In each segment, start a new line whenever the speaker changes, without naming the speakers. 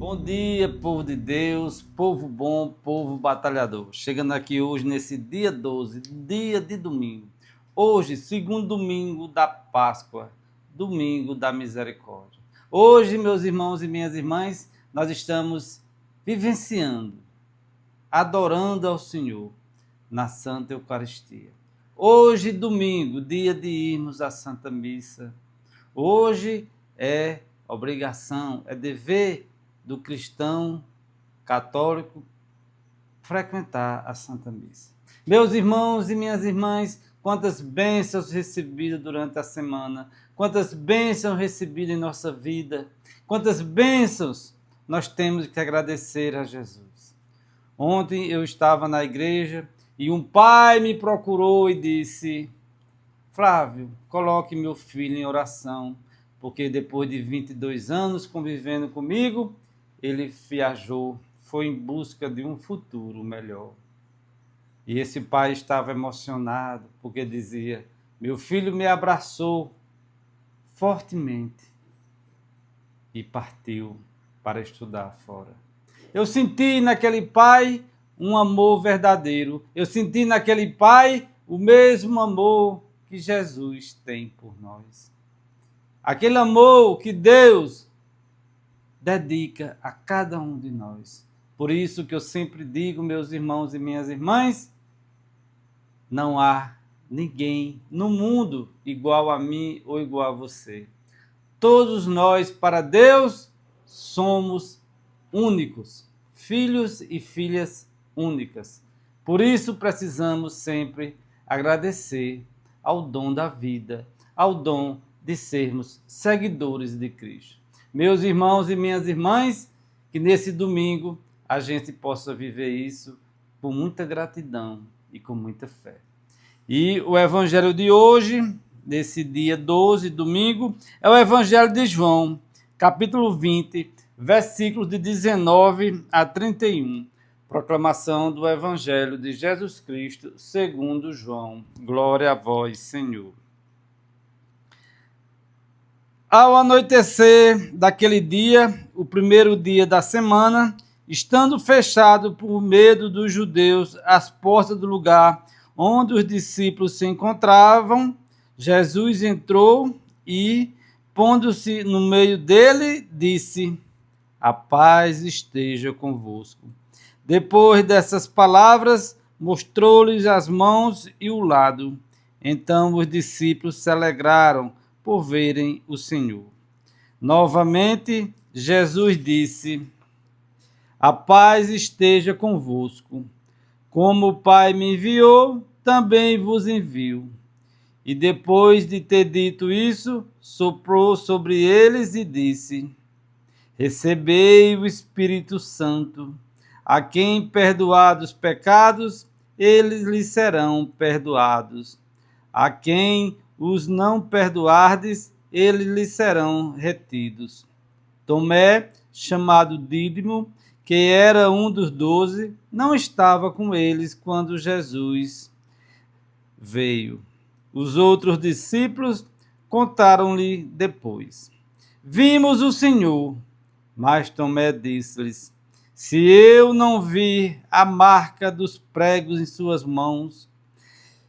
Bom dia, povo de Deus, povo bom, povo batalhador. Chegando aqui hoje nesse dia 12, dia de domingo. Hoje, segundo domingo da Páscoa, domingo da misericórdia. Hoje, meus irmãos e minhas irmãs, nós estamos vivenciando, adorando ao Senhor na Santa Eucaristia. Hoje, domingo, dia de irmos à Santa Missa. Hoje é obrigação, é dever do cristão católico frequentar a Santa Missa. Meus irmãos e minhas irmãs, quantas bênçãos recebidas durante a semana, quantas bênçãos recebidas em nossa vida, quantas bênçãos nós temos que agradecer a Jesus. Ontem eu estava na igreja e um pai me procurou e disse: Flávio, coloque meu filho em oração, porque depois de 22 anos convivendo comigo, ele viajou, foi em busca de um futuro melhor. E esse pai estava emocionado, porque dizia: meu filho me abraçou fortemente e partiu para estudar fora. Eu senti naquele pai um amor verdadeiro. Eu senti naquele pai o mesmo amor que Jesus tem por nós. Aquele amor que Deus dedica a cada um de nós. Por isso que eu sempre digo, meus irmãos e minhas irmãs, não há ninguém no mundo igual a mim ou igual a você. Todos nós, para Deus, somos únicos, filhos e filhas únicas. Por isso precisamos sempre agradecer ao dom da vida, ao dom de sermos seguidores de Cristo. Meus irmãos e minhas irmãs, que nesse domingo a gente possa viver isso com muita gratidão e com muita fé. E o evangelho de hoje, desse dia 12, domingo, é o evangelho de João, capítulo 20, versículos de 19 a 31. Proclamação do evangelho de Jesus Cristo, segundo João. Glória a vós, Senhor. Ao anoitecer daquele dia, o primeiro dia da semana, estando fechado por medo dos judeus as portas do lugar onde os discípulos se encontravam, Jesus entrou e, pondo-se no meio dele, disse: a paz esteja convosco. Depois dessas palavras, mostrou-lhes as mãos e o lado. Então os discípulos se alegraram por verem o Senhor. Novamente, Jesus disse: a paz esteja convosco. Como o Pai me enviou, também vos envio. E depois de ter dito isso, soprou sobre eles e disse: recebei o Espírito Santo. A quem perdoados os pecados, eles lhes serão perdoados. A quem os não perdoardes, eles lhes serão retidos. Tomé, chamado Dídimo, que era um dos 12, não estava com eles quando Jesus veio. Os outros discípulos contaram-lhe depois: vimos o Senhor. Mas Tomé disse-lhes: se eu não vir a marca dos pregos em suas mãos,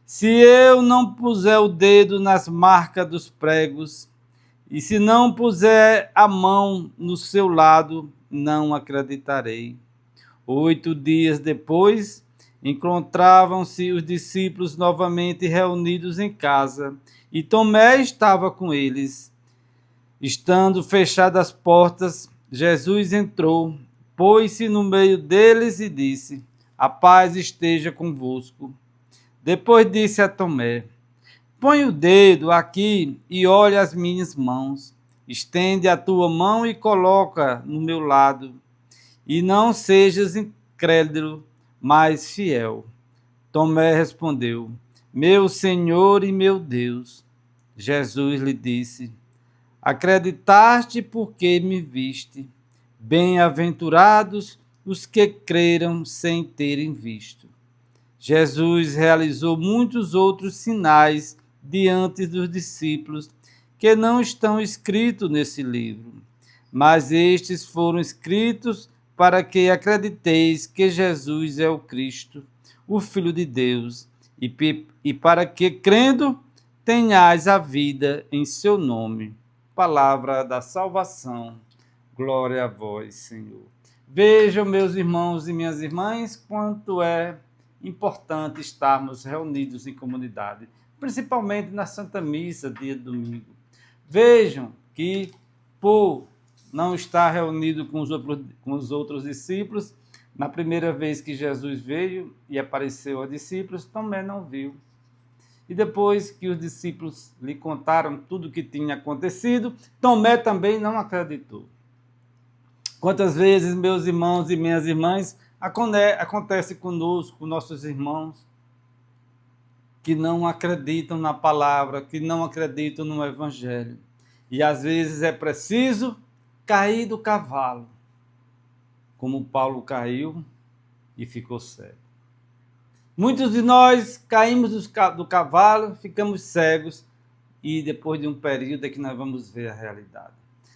se eu não puser o dedo nas marcas dos pregos, e se não puser a mão no seu lado, não acreditarei. 8 dias depois, encontravam-se os discípulos novamente reunidos em casa, e Tomé estava com eles. Estando fechadas as portas, Jesus entrou, pôs-se no meio deles e disse: a paz esteja convosco. Depois disse a Tomé: põe o dedo aqui e olha as minhas mãos. Estende a tua mão e coloca no meu lado. E não sejas incrédulo, mas fiel. Tomé respondeu: meu Senhor e meu Deus. Jesus lhe disse: acreditaste porque me viste. Bem-aventurados os que creram sem terem visto. Jesus realizou muitos outros sinais diante dos discípulos que não estão escritos nesse livro. mas estes foram escritos para que acrediteis que Jesus é o Cristo, o Filho de Deus, e para que, crendo, tenhais a vida em seu nome. Palavra da salvação. Glória a vós, Senhor. Vejam, meus irmãos e minhas irmãs, quanto é importante estarmos reunidos em comunidade, principalmente na Santa Missa, dia de domingo. Vejam que, por não estar reunido com os outros discípulos, na primeira vez que Jesus veio e apareceu aos discípulos, Tomé não viu. E depois que os discípulos lhe contaram tudo o que tinha acontecido, Tomé também não acreditou. Quantas vezes, meus irmãos e minhas irmãs, acontece conosco, com nossos irmãos, que não acreditam na palavra, que não acreditam no Evangelho. E às vezes é preciso cair do cavalo, como Paulo caiu e ficou cego. Muitos de nós caímos do cavalo, ficamos cegos, e depois de um período é que nós vamos ver a realidade.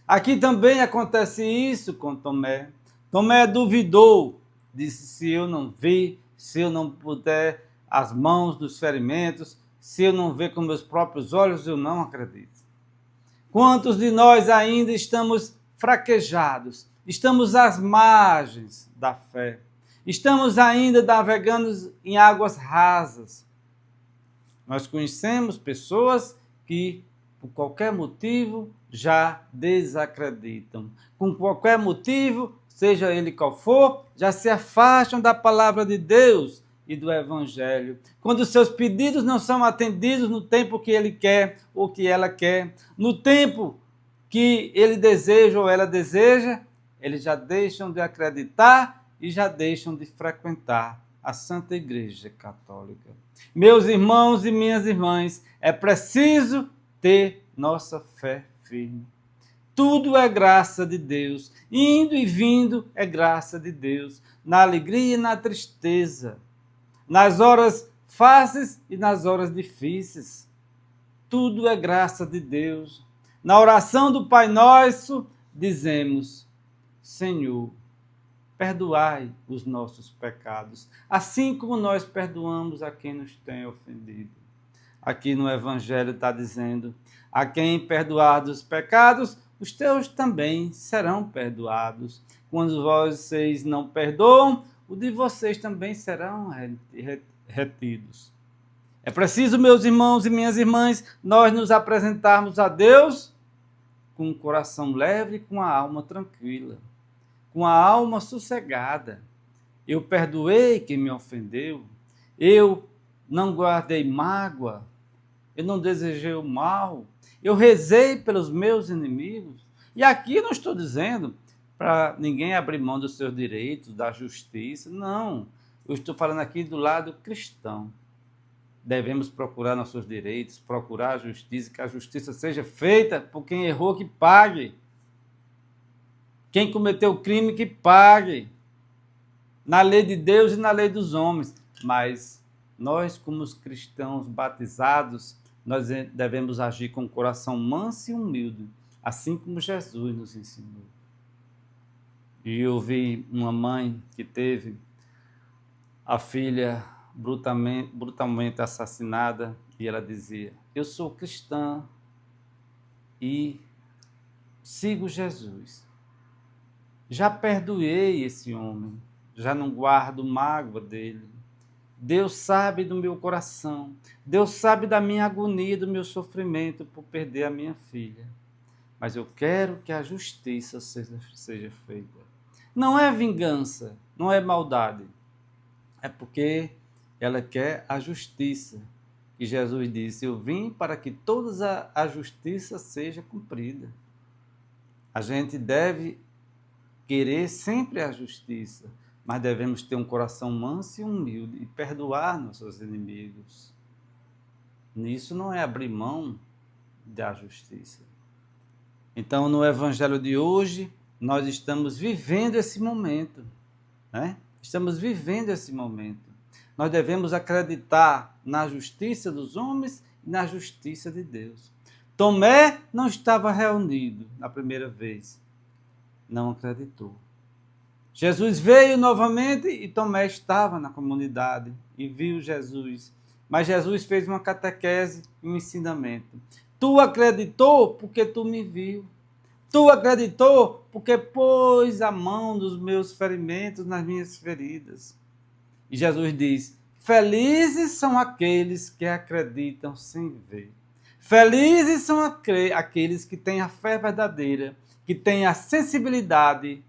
Aqui também acontece isso com Tomé. Tomé duvidou, disse: se eu não vi, se eu não puder as mãos dos ferimentos, se eu não ver com meus próprios olhos, eu não acredito. Quantos de nós ainda estamos fraquejados, estamos às margens da fé, estamos ainda navegando em águas rasas? Nós conhecemos pessoas que, por qualquer motivo, já desacreditam. Com qualquer motivo, seja ele qual for, já se afastam da palavra de Deus e do Evangelho. Quando seus pedidos não são atendidos no tempo que ele quer ou que ela quer, no tempo que ele deseja ou ela deseja, eles já deixam de acreditar e já deixam de frequentar a Santa Igreja Católica. Meus irmãos e minhas irmãs, é preciso ter nossa fé firme. Tudo é graça de Deus, indo e vindo é graça de Deus, na alegria e na tristeza, nas horas fáceis e nas horas difíceis. Tudo é graça de Deus. Na oração do Pai Nosso, dizemos: Senhor, perdoai os nossos pecados, assim como nós perdoamos a quem nos tem ofendido. Aqui no Evangelho está dizendo: a quem perdoar dos pecados, os teus também serão perdoados. Quando vocês não perdoam, o de vocês também serão retidos. É preciso, meus irmãos e minhas irmãs, nós nos apresentarmos a Deus com um coração leve e com a alma tranquila, com a alma sossegada. Eu perdoei quem me ofendeu, eu não guardei mágoa, eu não desejei o mal, eu rezei pelos meus inimigos. E aqui eu não estou dizendo para ninguém abrir mão dos seus direitos, da justiça, não. Eu estou falando aqui do lado cristão. Devemos procurar nossos direitos, procurar a justiça, que a justiça seja feita por quem errou, que pague. Quem cometeu crime, que pague. Na lei de Deus e na lei dos homens. Mas nós, como os cristãos batizados, nós devemos agir com o coração manso e humilde, assim como Jesus nos ensinou. E eu vi uma mãe que teve a filha brutalmente assassinada, e ela dizia: eu sou cristã e sigo Jesus. Já perdoei esse homem, já não guardo mágoa dele. Deus sabe do meu coração, Deus sabe da minha agonia, do meu sofrimento por perder a minha filha. Mas eu quero que a justiça seja feita. Não é vingança, não é maldade. É porque ela quer a justiça. E Jesus disse: eu vim para que toda a justiça seja cumprida. A gente deve querer sempre a justiça, mas devemos ter um coração manso e humilde e perdoar nossos inimigos. Nisso não é abrir mão da justiça. Então, no Evangelho de hoje, nós estamos vivendo esse momento, né? Estamos vivendo esse momento. Nós devemos acreditar na justiça dos homens e na justiça de Deus. Tomé não estava reunido na primeira vez. não acreditou. Jesus veio novamente e Tomé estava na comunidade e viu Jesus. Mas Jesus fez uma catequese e um ensinamento. Tu acreditou porque tu me viu. Tu acreditou porque pôs a mão nos meus ferimentos, nas minhas feridas. E Jesus diz: felizes são aqueles que acreditam sem ver. Felizes são aqueles que têm a fé verdadeira, que têm a sensibilidade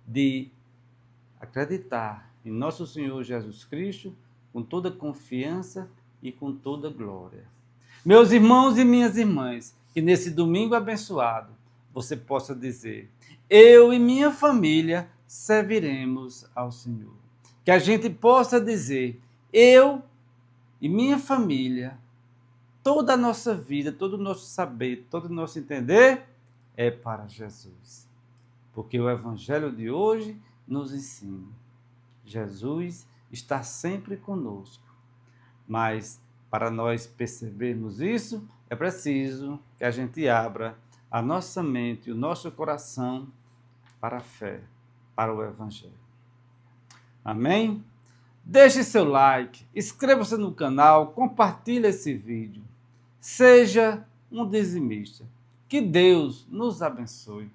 de acreditar em nosso Senhor Jesus Cristo com toda confiança e com toda glória. Meus irmãos e minhas irmãs, que nesse domingo abençoado você possa dizer: eu e minha família serviremos ao Senhor. Que a gente possa dizer: eu e minha família, toda a nossa vida, todo o nosso saber, todo o nosso entender é para Jesus. Porque o Evangelho de hoje nos ensina: Jesus está sempre conosco. Mas para nós percebermos isso, é preciso que a gente abra a nossa mente e o nosso coração para a fé, para o Evangelho. Amém? Deixe seu like, inscreva-se no canal, compartilhe esse vídeo. Seja um dizimista. Que Deus nos abençoe.